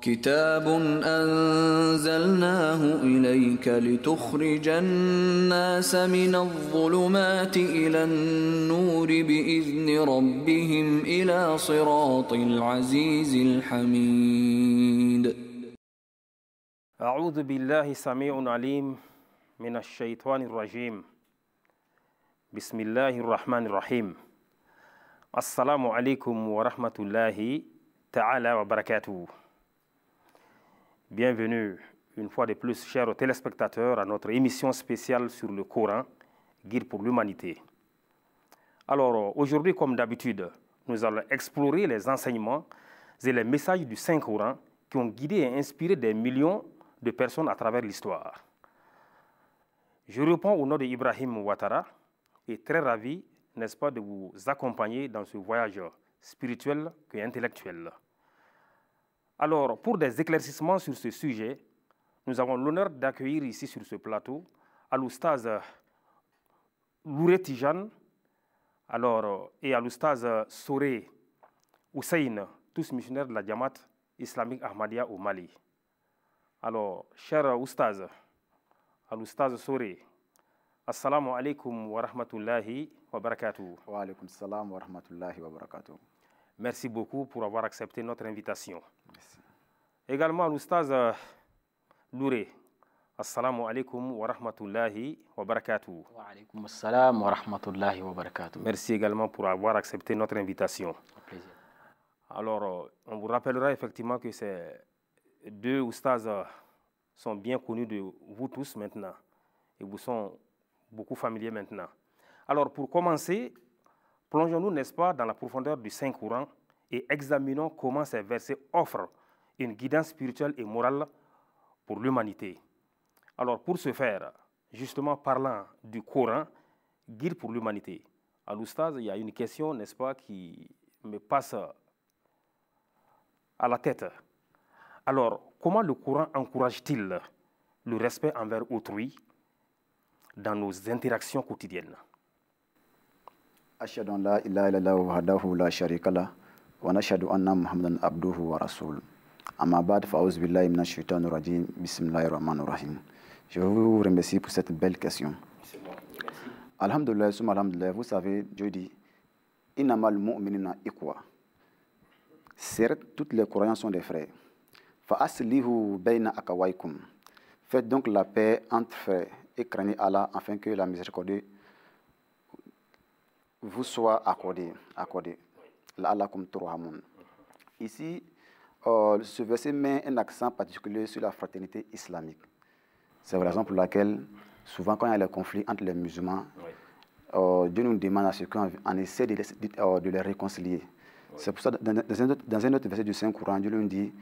كتاب أنزلناه إليك لتخرج الناس من الظلمات إلى النور بإذن ربهم إلى صراط العزيز الحميد. أعوذ بالله السميع العليم من الشيطان الرجيم. بسم الله الرحمن الرحيم. السلام عليكم ورحمة الله تعالى وبركاته. Bienvenue une fois de plus, chers téléspectateurs, à notre émission spéciale sur le Coran, Guide pour l'humanité. Alors, aujourd'hui, comme d'habitude, nous allons explorer les enseignements et les messages du Saint-Coran qui ont guidé et inspiré des millions de personnes à travers l'histoire. Je réponds au nom d'Ibrahim Ouattara et très ravi, n'est-ce pas, de vous accompagner dans ce voyage spirituel et intellectuel. Alors, pour des éclaircissements sur ce sujet, nous avons l'honneur d'accueillir ici sur ce plateau à l'oustaz Louré Tijane et à l'oustaz Soré Hussein, tous missionnaires de la Jamaat islamique Ahmadiyya au Mali. Alors, cher oustaz, à l'oustaz Soré, assalamu alaikum wa rahmatullahi wa barakatuh. Wa alaikum salam wa rahmatullahi wa barakatuh. Merci beaucoup pour avoir accepté notre invitation. Merci. Également à l'oustaz Louré, assalamu alaikum wa rahmatullahi wa barakatuh. Wa alaikum assalam wa rahmatullahi wa barakatuh. Merci également pour avoir accepté notre invitation. Un plaisir. Alors, on vous rappellera effectivement que ces deux oustaz sont bien connus de vous tous maintenant et vous sont beaucoup familiers maintenant. Alors, pour commencer, plongeons-nous, n'est-ce pas, dans la profondeur du Saint-Coran et examinons comment ces versets offrent une guidance spirituelle et morale pour l'humanité. Alors, pour ce faire, justement parlant du Coran, guide pour l'humanité, à l'oustaz, il y a une question, n'est-ce pas, qui me passe à la tête. Alors, comment le Coran encourage-t-il le respect envers autrui dans nos interactions quotidiennes? Ashhadu an la ilaha illallah wahdahu la sharika lah wa nashhadu anna Muhammadan abduhu wa rasuluh. Amma ba'd, fa'aouz billahi minash shaitanir rajim. Bismillahir rahmanir rahim. Je vous remercie pour cette belle question. Alhamdulillah, summa alhamdulillah, vous savez, Dieu dit innamal mu'minina ikhwa. Certes, toutes les croyants sont des frères. Fa'aslihu bayna akawaykum. Faites donc la paix entre frères et craignez Allah afin que la miséricorde vous soit accordée. La'allakum turhamun. Ici, ce verset met un accent particulier sur la fraternité islamique. C'est la raison pour laquelle, souvent, quand il y a les conflits entre les musulmans, Dieu nous demande à ce qu'on essaie de les réconcilier. C'est pour ça, dans un autre verset du Saint-Coran, Dieu nous dit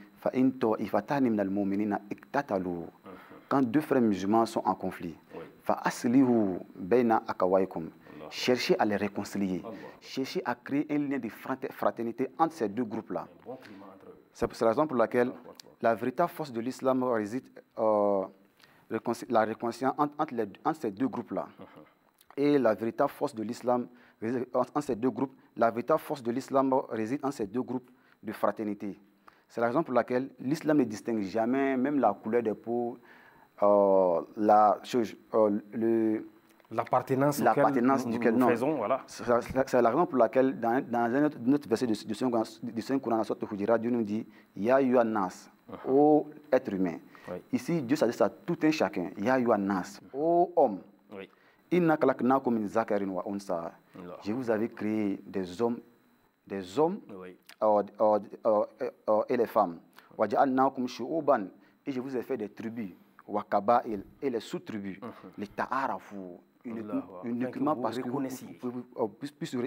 quand deux frères musulmans sont en conflit, cherchez à les réconcilier, cherchez à créer un lien de fraternité entre ces deux groupes-là. C'est la raison pour laquelle la véritable force de l'islam réside la réconciliation entre ces deux groupes-là. Et la véritable force de l'islam réside en ces deux groupes. La véritable force de l'islam réside en ces deux groupes de fraternité. C'est la raison pour laquelle l'islam ne distingue jamais, même la couleur de peau, l'appartenance duquel nous faisons, voilà. C'est la raison pour laquelle, dans un autre verset du Saint-Coran, la sorte de Hujira, Dieu nous dit Ya yuhan nas, ô être humain. Oui. Ici, Dieu s'adresse à tout un chacun. Ya yuhan nas, ô homme. Oui. Inna khalaqnakum min zakarin wa unsa. Je vous avais créé des hommes oui. Et les femmes. Wa ja'alnakum shu'uban, et je vous ai fait des tribus. Wa kaba'il, et les sous-tribus. Les ta'arafu, uniquement parce que vous puissiez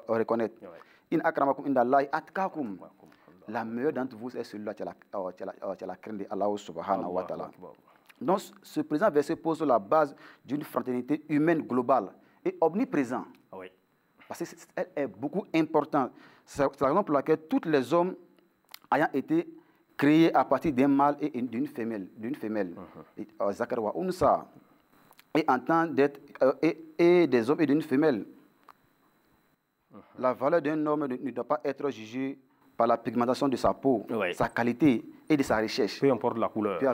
reconnaître. In akramakum indallahi atqakum. La meilleure d'entre vous est celui-là qui a la crainte de Allah subhanahu wa ta'ala. Donc, ce présent verset pose la base d'une fraternité humaine globale et omniprésente. Oui. Parce qu'elle est beaucoup importante. C'est la raison pour laquelle tous les hommes ayant été créés à partir d'un mâle et d'une femelle, Zakar wa Unsa, et en tant d'être et des hommes et d'une femelle. La valeur d'un homme ne doit pas être jugée par la pigmentation de sa peau, sa qualité et de sa richesse. Peu importe la couleur. Peu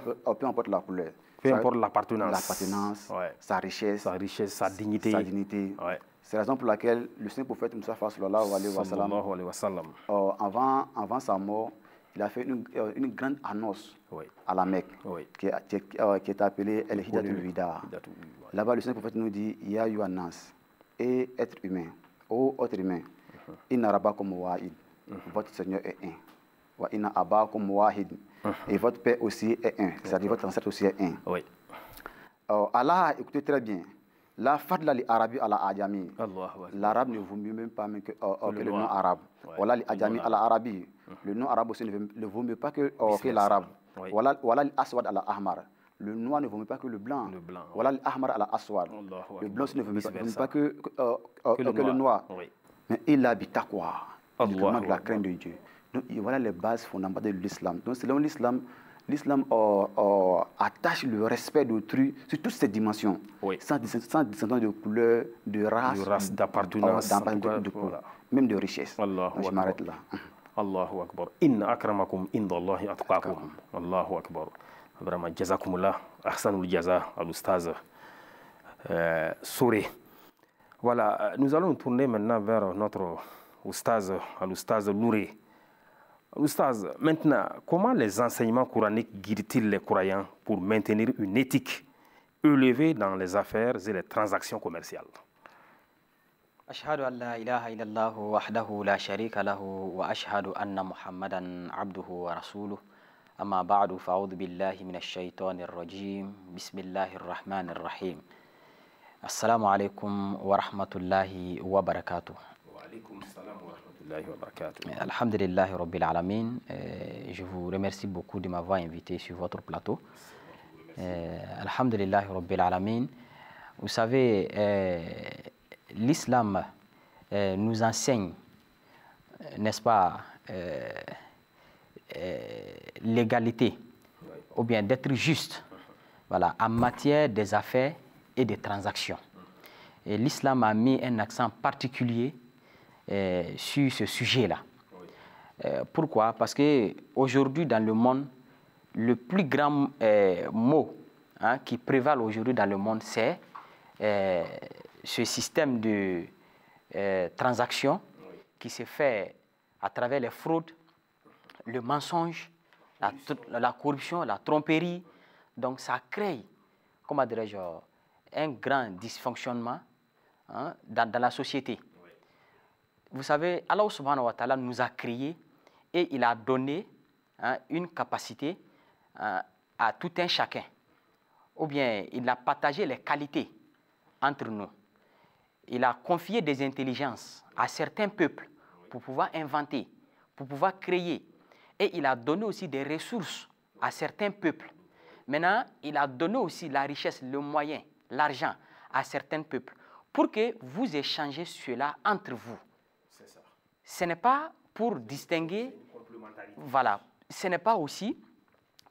importe la couleur. Peu importe l'appartenance. L'appartenance, sa richesse. Sa dignité. Sa dignité. C'est la raison pour laquelle le saint prophète Moussa sallallahu alayhi wa sallam, avant sa mort, il a fait une grande annonce à la Mecque, qui est appelée El Hidatul Wida. Là-bas, le saint prophète nous dit, Ya Yuannas, et être humain, ô être humain, Inna Rabbakum Wahid, votre Seigneur est un. Wa Inna Abakum Wahid, et votre père aussi est un, c'est-à-dire votre ancêtre aussi est un. Allah, écoutez très bien. La fadla li arabi ala ajami. L'arabe ne vaut mieux même pas que le nom arabe. Voilà li ajami ala arabi. Le nom arabe aussi ne vaut mieux pas que l'arabe. Voilà li aswad ala ahmar. Le noir ne vaut mieux pas que le blanc. Voilà li ahmar ala aswad. Le blanc aussi ne vaut mieux pas que le noir. Mais il a bitaqwa. Il demande la crainte de Dieu. Donc voilà les bases fondamentales de l'islam. Donc selon l'islam, attache le respect d'autrui sur toutes ces dimensions, sans distinction de couleur, de race, d'appartenance, même de richesse. Je m'arrête là. Allahu Akbar. Inna akramakum indallahi atqakum. Allahu Akbar. Vraiment, jazakumullah. Ahsanul jaza, al-Oustaz Souré. Voilà, nous allons nous tourner maintenant vers notre Oustaz, al-Oustaz Louré. Oustaz, maintenant, comment les enseignements coraniques guident-ils les croyants pour maintenir une éthique élevée dans les affaires et les transactions commerciales? أشهد أن لا إله إلا الله وحده لا شريك له وأشهد أن محمدا عبده ورسوله أما بعد فأعوذ بالله من الشيطان الرجيم بسم الله الرحمن الرحيم السلام عليكم ورحمة الله وبركاته. وعليكم السلام ورحمة الله وبركاته. Alhamdulillah Rabbil Alamin. Je vous remercie beaucoup de m'avoir invité sur votre plateau. Alhamdulillah Rabbil Alamin. Vous savez, l'islam nous enseigne, n'est-ce pas, l'égalité, ou bien d'être juste, voilà, en matière des affaires et des transactions. Et l'islam a mis un accent particulier sur ce sujet-là. Pourquoi? Parce qu'aujourd'hui, dans le monde, le plus grand mot qui prévale aujourd'hui dans le monde, c'est ce système de transactions qui se fait à travers les fraudes, le mensonge, la corruption, la tromperie. Donc ça crée, comment dirais-je, un grand dysfonctionnement dans la société. Vous savez, Allah subhanahu wa ta'ala nous a créés et il a donné une capacité à tout un chacun. Ou bien il a partagé les qualités entre nous. Il a confié des intelligences à certains peuples pour pouvoir inventer, pour pouvoir créer. Et il a donné aussi des ressources à certains peuples. Maintenant, il a donné aussi la richesse, le moyen, l'argent à certains peuples pour que vous échangez cela entre vous. C'est ça. Ce n'est pas pour distinguer, voilà, ce n'est pas aussi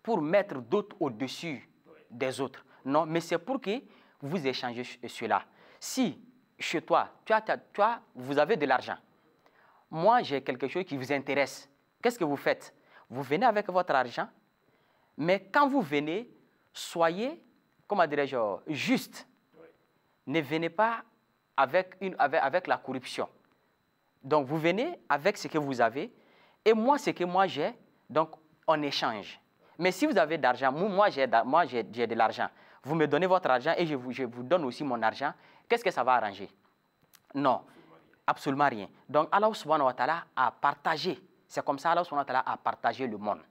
pour mettre d'autres au-dessus des autres. Non, mais c'est pour que vous échangez cela. Si chez toi, vous avez de l'argent, moi j'ai quelque chose qui vous intéresse, qu'est-ce que vous faites? Vous venez avec votre argent, mais quand vous venez, soyez, comment dirais-je, juste. Ne venez pas avec la corruption. Donc vous venez avec ce que vous avez, et moi ce que moi j'ai, donc on échange. Mais si vous avez d'argent, moi j'ai de l'argent, vous me donnez votre argent et je vous donne aussi mon argent, qu'est-ce que ça va arranger? Non, absolument rien. Donc Allah subhanahu wa ta'ala a partagé, c'est comme ça Allah subhanahu wa ta'ala a partagé le monde.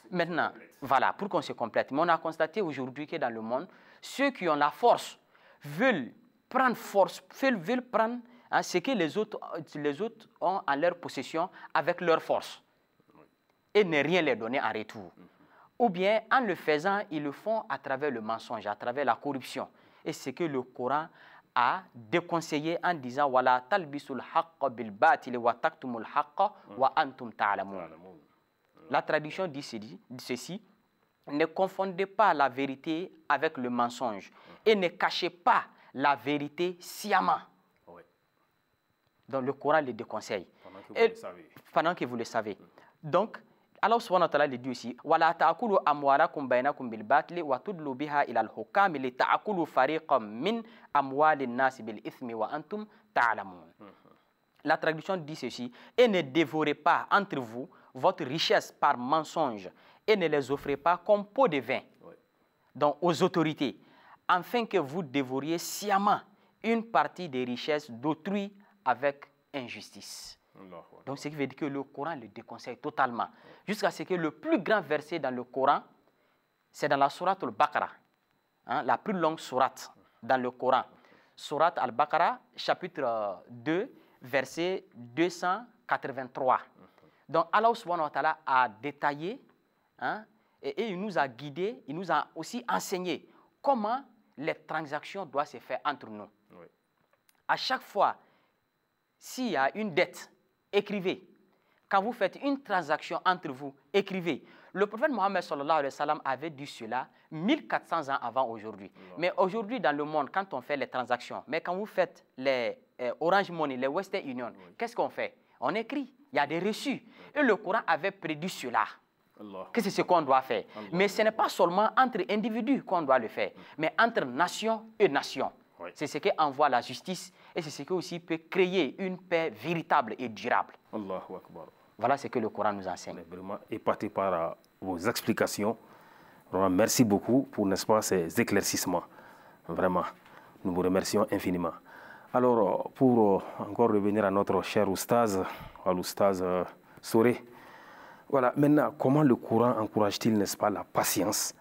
Maintenant, voilà, pour qu'on se complète. Mais on a constaté aujourd'hui que dans le monde, ceux qui ont la force veulent prendre ce que les autres ont en leur possession avec leur force et ne rien leur donner en retour. Ou bien, en le faisant, ils le font à travers le mensonge, à travers la corruption. Et c'est que le Coran a déconseillé en disant « Wala talbisul haqqa bil batil wa taktumul haqqa wa antum ta'lamun » La traduction dit ceci, ne confondez pas la vérité avec le mensonge et ne cachez pas la vérité sciemment. Oui. Donc le Coran le déconseille. pendant que vous le savez. Donc, Allah subhanahu wa ta'ala dit aussi wala ta'kulu amwalakum bainakum bil batli wa tudlu biha ila al hukam li ta'kulu fariqan min amwalin nas bil ithmi wa antum ta'lamun. La traduction dit ceci: et ne dévorez pas entre vous votre richesse par mensonge et ne les offrez pas comme pot de vin donc aux autorités, afin que vous dévoriez sciemment une partie des richesses d'autrui avec injustice. Donc, ce qui veut dire que le Coran le déconseille totalement. Jusqu'à ce que le plus grand verset dans le Coran, c'est dans la sourate Al-Baqarah, la plus longue sourate dans le Coran. Sourate Al-Baqarah, chapitre 2, verset 283. Donc, Allah subhanahu wa ta'ala a détaillé et il nous a guidés, il nous a aussi enseigné comment les transactions doivent se faire entre nous. Oui. À chaque fois, s'il y a une dette, écrivez. Quand vous faites une transaction entre vous, écrivez. Le prophète Mohammed sallallahu alayhi wa sallam avait dit cela 1400 ans avant aujourd'hui. Mais aujourd'hui, dans le monde, quand on fait les transactions, mais quand vous faites les Orange Money, les Western Union, qu'est-ce qu'on fait? On écrit. Il y a des reçus. Et le Coran avait prédit cela. Que c'est ce qu'on doit faire. Mais ce n'est pas seulement entre individus qu'on doit le faire, mais entre nation et nation. Oui. C'est ce qui envoie la justice et c'est ce qui aussi peut créer une paix véritable et durable. Allahu Akbar. Voilà ce que le Coran nous enseigne. On est vraiment épaté par vos explications. Vraiment, merci beaucoup pour, n'est-ce pas, ces éclaircissements. Vraiment, nous vous remercions infiniment. Alors, pour encore revenir à notre cher oustaz, à l'oustaz Soré, voilà, maintenant, comment le Coran encourage-t-il, n'est-ce pas, la patience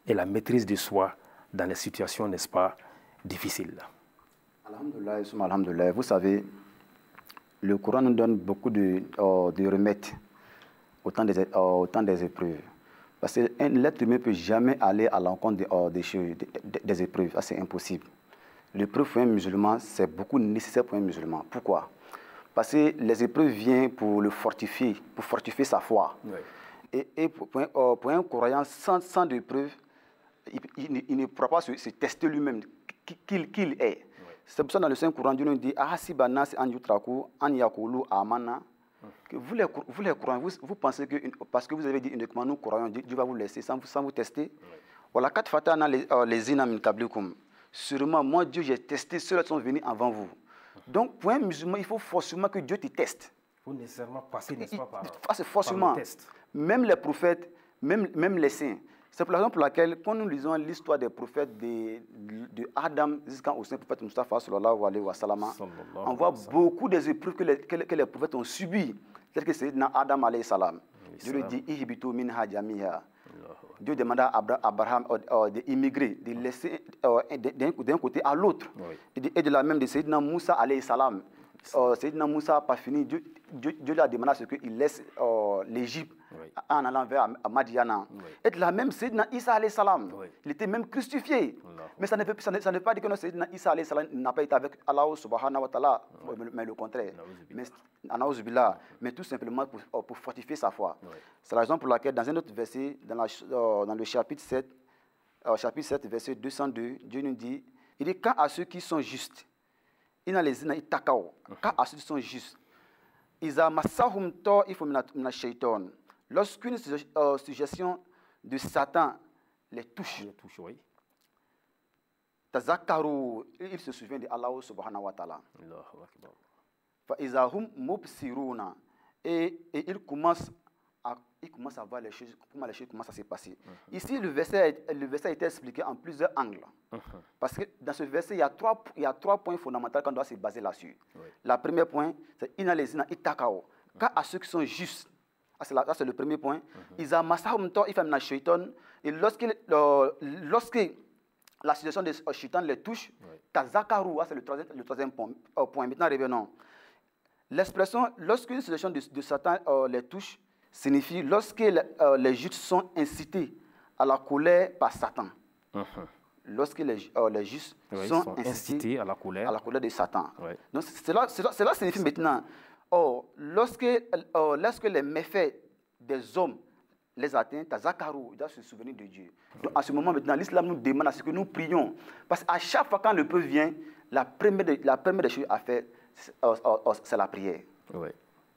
et la maîtrise de soi dans les situations, n'est-ce pas, difficiles? Alhamdulillah, alhamdulillah. Vous savez, le Coran nous donne beaucoup de remèdes au temps des épreuves. Parce qu'un l'être humain ne peut jamais aller à l'encontre des épreuves. Ça, c'est impossible. L'épreuve pour un musulman, c'est beaucoup nécessaire pour un musulman. Pourquoi? Parce que les épreuves viennent pour le fortifier, pour fortifier sa foi. Oui. Et pour un croyant sans épreuve, il ne pourra pas se tester lui-même qu'il est. Oui. C'est pour ça que dans le Saint-Coran, Dieu nous dit que vous les croyants, vous pensez que parce que vous avez dit uniquement nous croyons, Dieu va vous laisser sans vous tester. Voilà, quatre fatana les inamin kablikum. Sûrement, moi, Dieu, j'ai testé ceux qui sont venus avant vous. Donc, pour un musulman, il faut forcément que Dieu te teste. Il faut nécessairement passer, n'est-ce pas, par le test. Même les prophètes, même les saints. C'est la raison pour laquelle, quand nous lisons l'histoire des prophètes de Adam jusqu'au saint prophète Mustafa, sallallahu alayhi wa sallam, on voit beaucoup des épreuves que les prophètes ont subies. C'est-à-dire que c'est dans Adam alayhi salam. Dieu lui dit, Ihbitu minha jamiha. Dieu demanda à Abraham d'immigrer, de laisser d'un côté à l'autre. Oui. Et de la même de Sayyidina Moussa alayhi salam. Sayyidina Moussa n'a pas fini. Dieu lui a demandé à ce qu'il laisse l'Égypte en allant vers Madiana. Oui. Et de la même Sayyidina Isa alayhi salam. Oui. Il était même crucifié. Mais ça ne veut pas dire que Sayyidina Isa alayhi salam n'a pas été avec Allah subhanahu wa ta'ala, mais le contraire. Mais tout simplement pour fortifier sa foi. Oui. C'est la raison pour laquelle dans un autre verset, dans le chapitre 7, verset 202, Dieu nous dit, il dit, quand à ceux qui sont justes, quand à ceux qui sont justes, lorsqu'une suggestion de Satan les touche, oui. Il se souvient de Allah subhanahu wa ta'ala. Et il commence à voir les choses, comment les choses commencent à se passer. Ici, le verset a été expliqué en plusieurs angles. Parce que dans ce verset, il y a trois points fondamentaux qu'on doit se baser là-dessus. Oui. Le premier point, c'est inalezina itakao. Quand à ceux qui sont justes, c'est le premier point. Et lorsque la situation de Shaitan les touche, tazakaru, c'est le troisième point. Maintenant, revenons. L'expression, lorsqu'une situation de Satan les touche, signifie lorsque les justes sont incités à la colère par Satan. Lorsque les justes sont incités à la colère de Satan. Oui. Donc cela signifie maintenant, lorsque les méfaits des hommes les atteignent, Tazakaru, ils doivent se souvenir de Dieu. Donc à ce moment maintenant, l'islam nous demande à ce que nous prions. Parce qu'à chaque fois quand le peuple vient, la première des choses à faire, c'est la prière. Oui.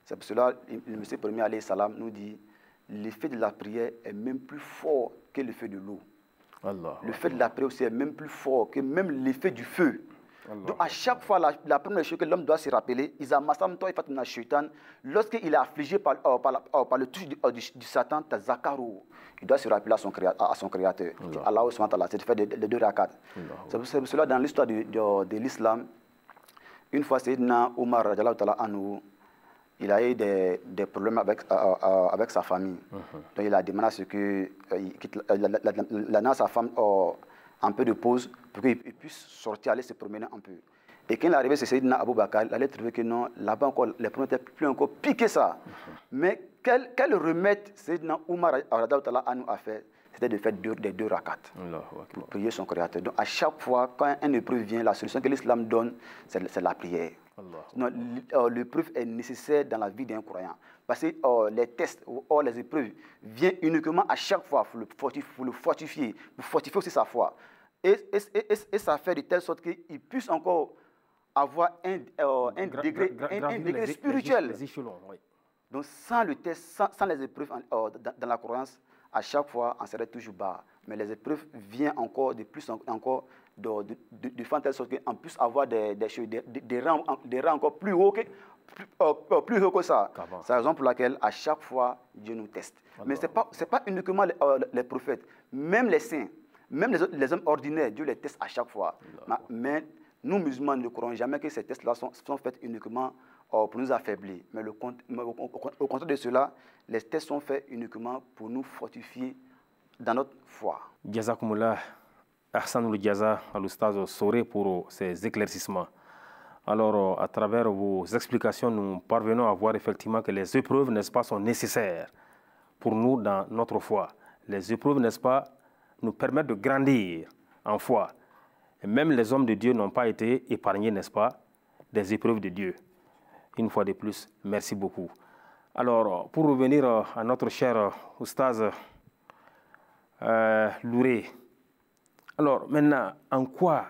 C'est pour cela que le Messie premier alayhi salam nous dit l'effet de la prière est même plus fort que l'effet de l'eau. Le fait de la prière aussi est même plus fort que même l'effet du feu. Donc à chaque fois, la première chose que l'homme doit se rappeler, lorsqu'il est affligé par le touche du Satan, il doit se rappeler à son Créateur. Allah subhanahu wa ta'ala, c'est de faire les 2 rakats. C'est pour cela dans l'histoire de l'islam, une fois Sayyidina Omar radiallahu ta'ala anhu, il a eu des problèmes avec sa famille. Donc il a demandé à ce que sa femme un peu de pause pour qu'il puisse sortir, aller se promener un peu. Et quand il est arrivé chez Sayyidina Abu Bakr, il allait trouver que non, là-bas encore, les problèmes étaient plus encore pire que ça. Mais quel remède Sayyidina Omar a fait? C'était de faire des 2 rakats pour prier son Créateur. Donc à chaque fois, quand un épreuve vient, la solution que l'islam donne, c'est la prière. L'épreuve est nécessaire dans la vie d'un croyant. Parce que les tests ou les épreuves viennent uniquement à chaque fois. Il faut le fortifier. Pour fortifier aussi sa foi. Et ça fait de telle sorte qu'il puisse encore avoir un degré spirituel. Les échelons, oui. Donc sans le test, sans les épreuves dans la croyance, à chaque fois, on serait toujours bas. Mais les épreuves viennent encore de plus encore de faire telle sorte qu'on puisse avoir des rangs encore plus hauts que ça. C'est la raison pour laquelle, à chaque fois, Dieu nous teste. Mais ce n'est pas uniquement les prophètes, même les saints, même les hommes ordinaires, Dieu les teste à chaque fois. Mais nous, musulmans, ne croyons jamais que ces tests-là sont faits uniquement pour nous affaiblir. Mais au contraire de cela, les tests sont faits uniquement pour nous fortifier dans notre foi. Jazakumullah, Ahsanul Jaza, al-Oustaz Soré pour ces éclaircissements. Alors, à travers vos explications, nous parvenons à voir effectivement que les épreuves, n'est-ce pas, sont nécessaires pour nous dans notre foi. Les épreuves, n'est-ce pas, nous permettent de grandir en foi. Et même les hommes de Dieu n'ont pas été épargnés, n'est-ce pas, des épreuves de Dieu. Une fois de plus, merci beaucoup. Alors, pour revenir à notre cher Oustaz Louré, alors maintenant, en quoi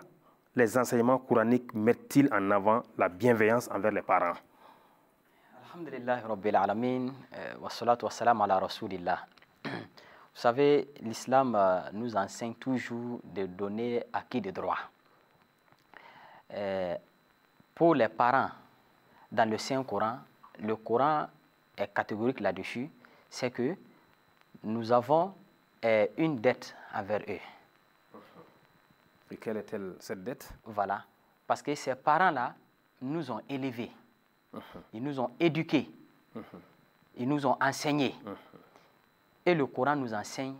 les enseignements coraniques mettent-ils en avant la bienveillance envers les parents? Alhamdulillah Rabbil Alamin, wa salatu wa salam ala Rasulillah. Vous savez, l'islam nous enseigne toujours de donner acquis de droit. Pour les parents, dans le Saint-Coran, le Coran est catégorique là-dessus, c'est que nous avons une dette envers eux. Et quelle est-elle, cette dette? Voilà, parce que ces parents-là nous ont élevés, ils nous ont éduqués, ils nous ont enseignés. Et le Coran nous enseigne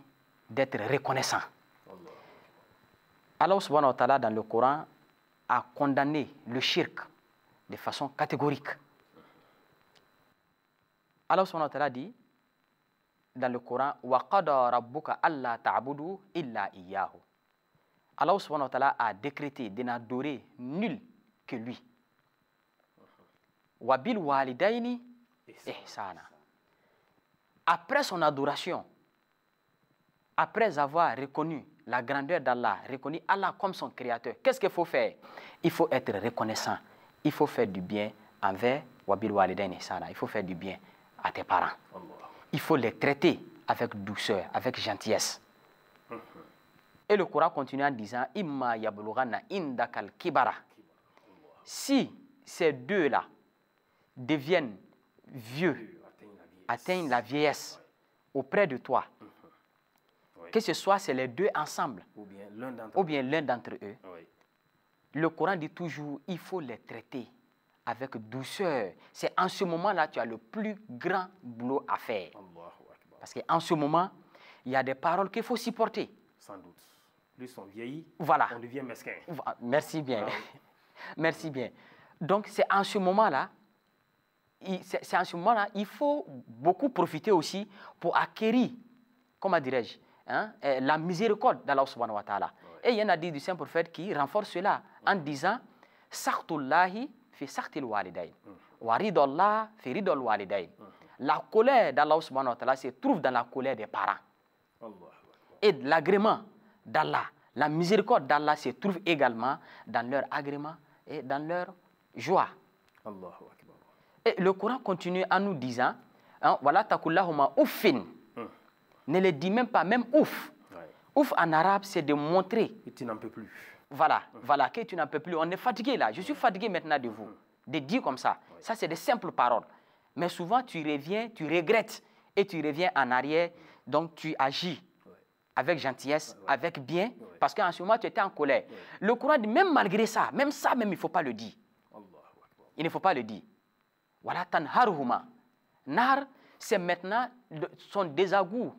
d'être reconnaissants. Allah subhanahu wa ta'ala dans le Coran a condamné le shirk de façon catégorique. Allah subhanahu wa ta'ala dit dans le Coran wa qada rabbuka alla ta'budu illa iyyahu. Allah subhanahu wa ta'ala a décrété de n'adorer nul que lui. Wa bil walidaini ihsana. Après son adoration, après avoir reconnu la grandeur d'Allah, reconnu Allah comme son créateur, qu'est-ce qu'il faut faire? Il faut être reconnaissant. Il faut faire du bien envers wabil walidain ihsana. Il faut faire du bien à tes parents. Il faut les traiter avec douceur, avec gentillesse. Et le Coran continue en disant imma yablughanna indakal kibara. Si ces deux-là deviennent vieux, atteignent la vieillesse auprès de toi, que ce soit c'est les deux ensemble ou bien l'un d'entre eux, le Coran dit toujours il faut les traiter avec douceur. C'est en ce moment-là que tu as le plus grand boulot à faire. Parce qu'en ce moment, il y a des paroles qu'il faut supporter. Sans doute. Plus on vieillit, voilà. On devient mesquin. Merci bien. Merci bien. Donc c'est en ce moment-là, il faut beaucoup profiter aussi pour acquérir, comment dirais-je, la miséricorde d'Allah subhanahu wa ta'ala. Et il y en a dit du Saint-Prophète qui renforce cela en disant « Sartullahi fi sartil walidain, wa ridallah fi ridal walidain ». La colère d'Allah subhanahu wa ta'ala se trouve dans la colère des parents. Et l'agrément d'Allah, la miséricorde d'Allah se trouve également dans leur agrément et dans leur joie. Et le Coran continue en nous disant, hein, voilà takullahuma uffin. Ne le dis même pas, même ouf. Ouf en arabe, c'est de montrer. Et tu n'en peux plus. Voilà, voilà, que tu n'en peux plus. On est fatigué là. Je suis fatigué maintenant de vous. De dire comme ça. Ça, c'est des simples paroles. Mais souvent, tu reviens, tu regrettes et tu reviens en arrière. Donc, tu agis avec gentillesse, avec bien, parce qu'en ce moment, tu étais en colère. Le Coran dit, même malgré ça, même il ne faut pas le dire. Il ne faut pas le dire. Voilà, tanharhuma. Nar, c'est maintenant son désagoût,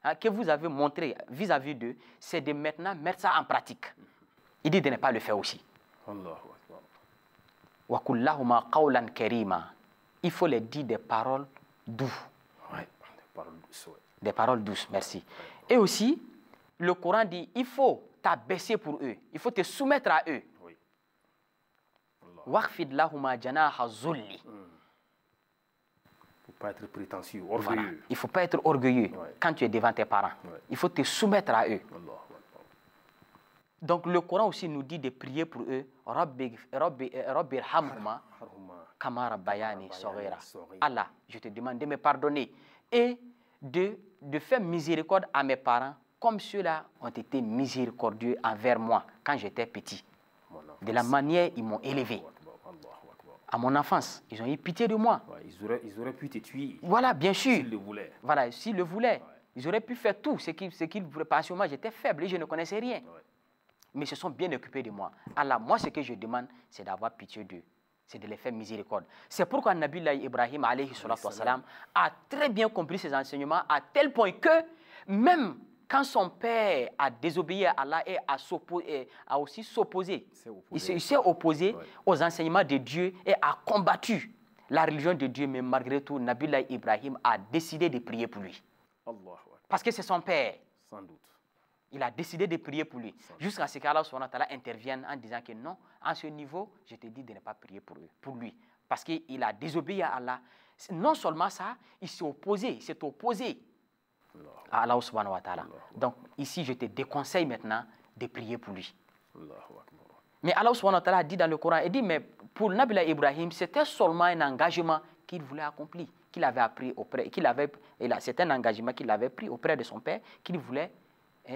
hein, que vous avez montré vis-à-vis d'eux, c'est de maintenant mettre ça en pratique. Il dit de ne pas le faire aussi. Wa kullahuma qawlan karima. Il faut les dire des paroles douces. Ouais, des paroles douces. Ouais. Des paroles douces, merci. Et aussi, le Coran dit, il faut t'abaisser pour eux. Il faut te soumettre à eux. Oui. Waqfid lahuma janaha zulli. Il ne faut pas être prétentieux, orgueilleux. Voilà. Il ne faut pas être orgueilleux quand tu es devant tes parents. Il faut te soumettre à eux. Donc le Coran aussi nous dit de prier pour eux. Rabbi irhamhuma kama rabbayani saghira. Allah, je te demande de me pardonner et de faire miséricorde à mes parents comme ceux-là ont été miséricordieux envers moi quand j'étais petit. De la manière ils m'ont élevé. À mon enfance, ils ont eu pitié de moi. Ils auraient pu te tuer. Voilà, bien sûr. S'ils le voulaient. Voilà, s'ils le voulaient. Ils auraient pu faire tout ce qu'ils voulaient. Parce que moi, j'étais faible et je ne connaissais rien. Mais ils se sont bien occupés de moi. Allah, moi, ce que je demande, c'est d'avoir pitié d'eux. C'est de les faire miséricorde. C'est pourquoi Nabi Ibrahim alayhi salam a très bien compris ces enseignements à tel point que même quand son père a désobéi à Allah et a aussi s'opposé, il s'est opposé aux enseignements de Dieu et a combattu la religion de Dieu. Mais malgré tout, Nabi Ibrahim a décidé de prier pour lui. Parce que c'est son père. Sans doute. Il a décidé de prier pour lui. Jusqu'à ce qu'Allah intervienne en disant que non, à ce niveau, je te dis de ne pas prier pour lui. Parce qu'il a désobéi à Allah. Non seulement ça, il s'est opposé à Allah subhanahu wa ta'ala. Donc ici, je te déconseille maintenant de prier pour lui. Mais Allah subhanahu wa ta'ala dit dans le Coran, il dit, mais pour Nabi Ibrahim, c'était seulement un engagement qu'il voulait accomplir, qu'il avait appris auprès, c'est un engagement qu'il avait pris auprès de son père, qu'il voulait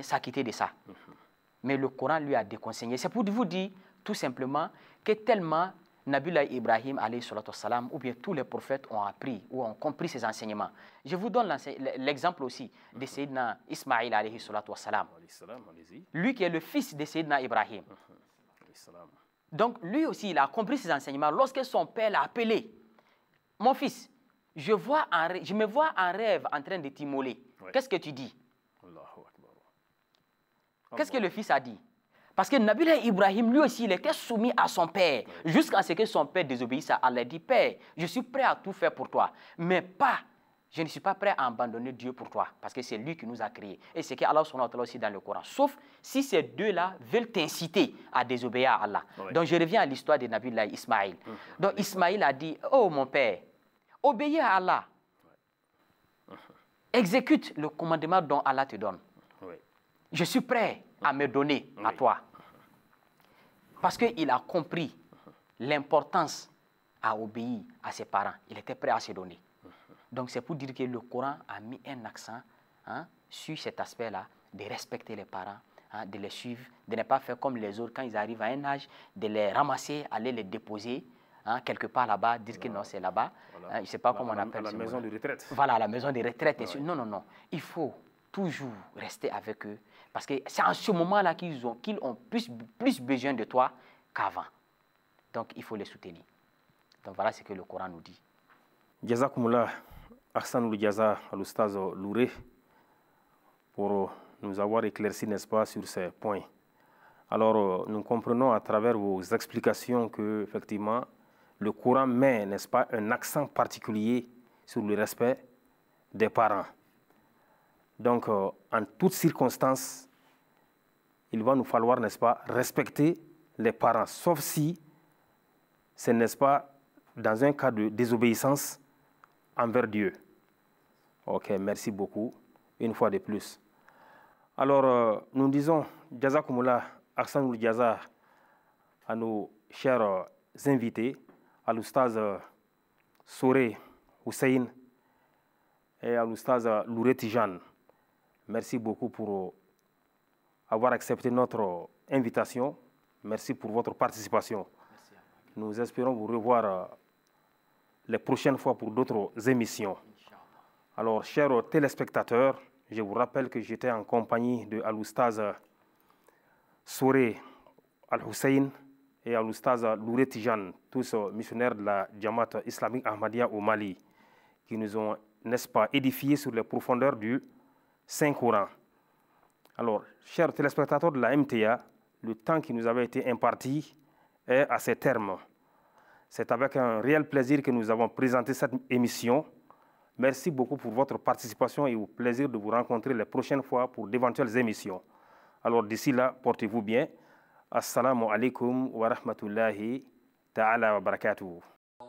s'acquitter de ça. Mais le Coran lui a déconseillé. C'est pour vous dire tout simplement que tellement Nabi Ibrahim alayhi salatu wassalam, ou bien tous les prophètes ont appris ou ont compris ces enseignements. Je vous donne l'exemple aussi de Sayyidina Ismaïl alayhi salatu wassalam. Lui qui est le fils de Sayyidina Ibrahim. Donc lui aussi il a compris ces enseignements lorsque son père l'a appelé. Mon fils, je me vois en rêve en train de t'immoler. Qu'est-ce que tu dis? Qu'est-ce que le fils a dit? Parce que Nabi Ibrahim, lui aussi, il était soumis à son père, jusqu'à ce que son père désobéisse à Allah. Il dit, Père, je suis prêt à tout faire pour toi, mais je ne suis pas prêt à abandonner Dieu pour toi, parce que c'est lui qui nous a créés. Et c'est qu'Allah aussi dans le Coran. Sauf si ces deux-là veulent t'inciter à désobéir à Allah. Donc je reviens à l'histoire de Nabi Ismaïl. Donc Ismaïl a dit, oh mon père, obéis à Allah. Exécute le commandement dont Allah te donne. Je suis prêt à me donner à toi. Parce qu'il a compris l'importance à obéir à ses parents. Il était prêt à se donner. Donc c'est pour dire que le Coran a mis un accent sur cet aspect-là, de respecter les parents, de les suivre, de ne pas faire comme les autres quand ils arrivent à un âge, de les ramasser, aller les déposer quelque part là-bas, dire que non, c'est là-bas. Voilà. Je ne sais pas comment on appelle ça. À la maison de retraite. Voilà, à la maison de retraite. Non, non, non. Il faut toujours rester avec eux. Parce que c'est en ce moment-là qu'ils ont plus besoin de toi qu'avant. Donc, il faut les soutenir. Donc, voilà ce que le Coran nous dit. Jazakumullah, Ahsanul Jaza, al-Ustaz Louré, pour nous avoir éclairci, n'est-ce pas, sur ces points. Alors, nous comprenons à travers vos explications que, effectivement, le Coran met, n'est-ce pas, un accent particulier sur le respect des parents. Donc, en toutes circonstances, il va nous falloir, n'est-ce pas, respecter les parents, sauf si ce n'est pas dans un cas de désobéissance envers Dieu. Ok, merci beaucoup, une fois de plus. Alors, nous disons, Jazakumullah, Ahsanul Jaza, à nos chers invités, à l'Oustaz Soré Hussein et à l'Oustaz Louré Tijan. Merci beaucoup pour avoir accepté notre invitation. Merci pour votre participation. Nous espérons vous revoir les prochaines fois pour d'autres émissions. Alors, chers téléspectateurs, je vous rappelle que j'étais en compagnie de Al-Oustaz Soré Al-Hussein et Al-Oustaz Louré Tijan, tous missionnaires de la Jamaat islamique Ahmadiyya au Mali, qui nous ont, n'est-ce pas, édifiés sur les profondeurs du Saint-Coran. Alors, chers téléspectateurs de la MTA, le temps qui nous avait été imparti est à ses termes. C'est avec un réel plaisir que nous avons présenté cette émission. Merci beaucoup pour votre participation et au plaisir de vous rencontrer les prochaines fois pour d'éventuelles émissions. Alors d'ici là, portez-vous bien. Assalamu alaikum wa rahmatullahi ta'ala wa barakatuhu.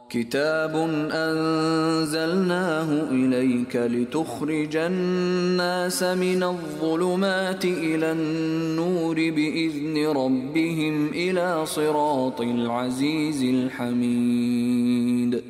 كتاب أنزلناه إليك لتخرج الناس من الظلمات إلى النور بإذن ربهم إلى صراط العزيز الحميد